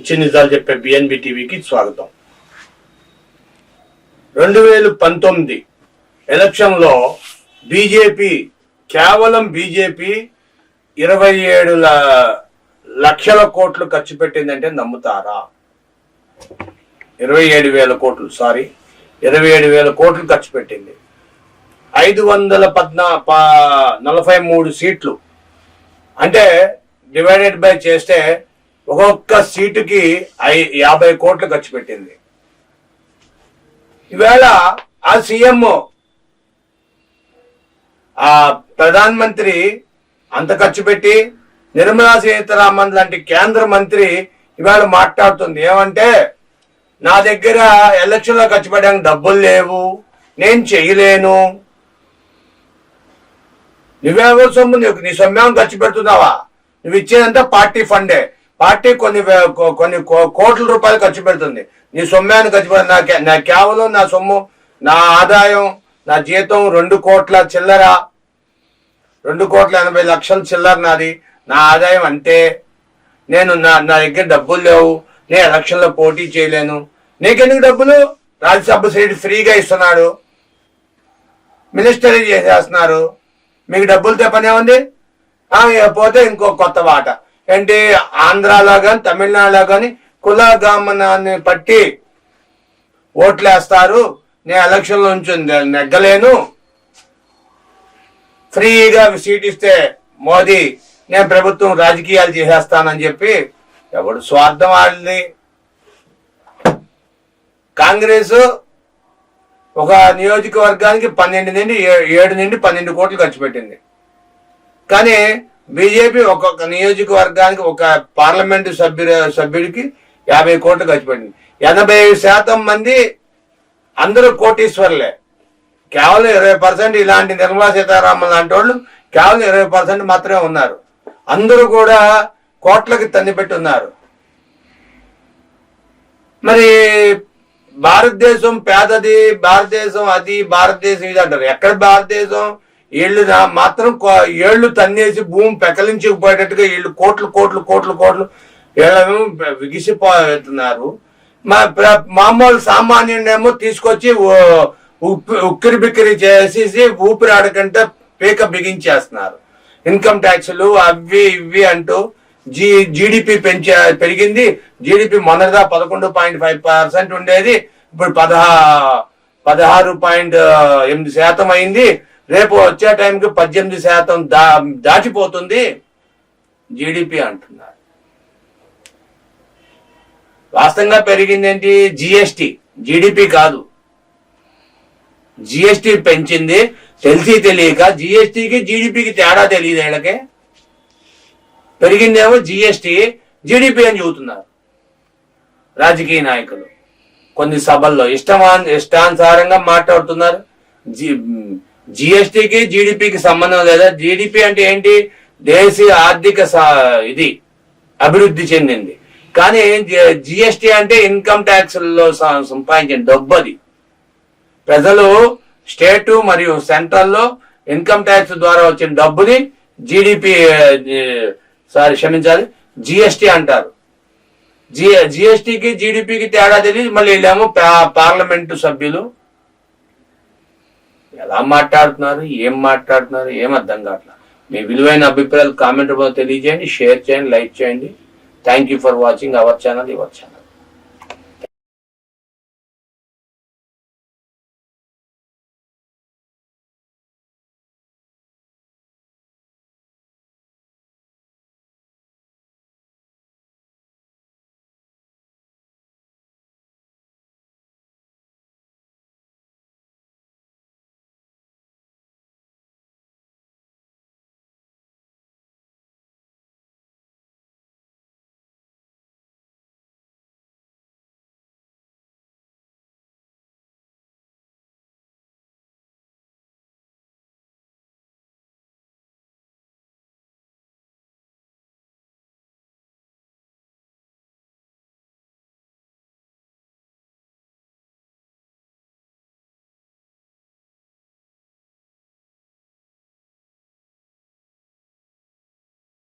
నిత్య నిజాలు చెప్పే బిఎన్బి టీవీకి స్వాగతం. 2019 ఎలక్షన్లో కేవలం బీజేపీ 27 లక్షల కోట్లు ఖర్చు పెట్టిందంటే నమ్ముతారా? 27,000 కోట్లు 27,000 కోట్లు ఖర్చు పెట్టింది. 543 సీట్లు అంటే డివైడెడ్ బై చేస్తే ఒక్కొక్క సీటుకి 50 కోట్లు ఖర్చు పెట్టింది. ఈవేళ ఆ సీఎం ఆ ప్రధానమంత్రి అంత ఖర్చు పెట్టి నిర్మలా సీతారామన్ లాంటి కేంద్ర మంత్రి ఇవాళ మాట్లాడుతుంది ఏమంటే, నా దగ్గర ఎలక్షన్ లో ఖర్చు పెట్టడానికి డబ్బులు లేవు, నేను చేయలేను. నువ్వెవరు సొమ్ము, నీ సొమ్మేమని ఖర్చు పెడుతున్నావా? నువ్వు ఇచ్చేదంతా పార్టీ ఫండే. పార్టీ కొన్ని కోట్ల రూపాయలు ఖర్చు పెడుతుంది. నీ సొమ్మాన్ని ఖర్చు పెడ నా కేవలం నా సొమ్ము, నా ఆదాయం, నా జీతం 2 కోట్ల చిల్లర, 2,80,00,000 చిల్లర నాది. నా ఆదాయం అంతే. నేను నా దగ్గర డబ్బులు లేవు, నేను ఎలక్షన్లో పోటీ చేయలేను. నీకెందుకు డబ్బులు? రాజ్యసభ సీట్ ఫ్రీగా ఇస్తున్నాడు, మినిస్టరీ చేసేస్తున్నారు. మీకు డబ్బులతో పని ఏముంది? పోతే ఇంకో కొత్త వాట ఏంటి, ఆంధ్రాలో కానీ తమిళనాడులో కానీ కులగామనాన్ని పట్టి ఓట్లేస్తారు. నేను ఎలక్షన్లో నుంచి నెగ్గలేను, ఫ్రీగా సీట్ ఇస్తే మోదీ నేను ప్రభుత్వం రాజకీయాలు చేసేస్తానని చెప్పి ఎవడు స్వార్థం వాళ్ళని. కాంగ్రెస్ ఒక నియోజకవర్గానికి 7 నుండి 12 కోట్లు ఖర్చు పెట్టింది. కానీ బీజేపీ ఒక్కొక్క నియోజకవర్గానికి ఒక పార్లమెంటు సభ్యుడికి 50 కోట్లు ఖర్చు పెట్టింది. 80% మంది అందరూ కోటీశ్వర్లే. కేవలం 20% ఇలాంటి నిర్మలా సీతారామన్ లాంటి వాళ్ళు కేవలం 20% మాత్రమే ఉన్నారు. అందరూ కూడా కోట్లకి తన్నిపెట్టి ఉన్నారు. మరి భారతదేశం పేదది, భారతదేశం అది, భారతదేశం ఇది అంటారు. ఎక్కడ భారతదేశం? వీళ్ళు మాత్రం ఏళ్ళు తన్నేసి భూమి పెకలించుకుపోయేటట్టుగా వీళ్ళు కోట్లు కోట్లు కోట్లు కోట్లు వీళ్ళేమో విగిసిపోతున్నారు. మామూలు సామాన్యుడేమో తీసుకొచ్చి ఉక్కిరి బిక్కిరి చేసేసి ఊపిరాడకంటే పీక బిగించేస్తున్నారు. ఇన్కమ్ ట్యాక్సులు అవి ఇవి అంటూ జీడిపి పెరిగింది. జీడిపి మొన్నటిదా 11.5% ఉండేది, ఇప్పుడు 16.8% అయింది. రేపు వచ్చే టైంకి 18% దాటిపోతుంది జీడిపి అంటున్నారు. వాస్తవంగా పెరిగింది ఏంటి? జిఎస్టి, జీడిపి కాదు. జిఎస్టి పెంచింది తెలిసి తెలియక. జిఎస్టికి జీడిపికి తేడా తెలియదు వీళ్ళకే. పెరిగిందేమో జిఎస్టి, జీడిపి అని చెబుతున్నారు రాజకీయ నాయకులు. కొన్ని సభల్లో ఇష్టానుసారంగా మాట్లాడుతున్నారు. జిఎస్టికి జీడిపికి సంబంధం లేదా? జీడిపి అంటే ఏంటి? దేశీయ ఆర్థిక ఇది అభివృద్ధి చెందింది. కానీ జిఎస్టి అంటే ఇన్కమ్ ట్యాక్స్ లో సంపాదించిన డబ్బు. అది ప్రజలు స్టేటు మరియు సెంట్రల్లో ఇన్కమ్ ట్యాక్స్ ద్వారా వచ్చిన డబ్బుని జిఎస్టి అంటారు. జిఎస్టికి జీడిపికి తేడా తెలియదు. మళ్ళీ వీళ్ళేమో పార్లమెంటు సభ్యులు ఎలా మాట్లాడుతున్నారు, ఏం మాట్లాడుతున్నారు, ఏం అర్థం కావట్లేదు. మీ విలువైన అభిప్రాయాలు కామెంట్ తెలియజేయండి, షేర్ చేయండి, లైక్ చేయండి. Thank you for watching our channel.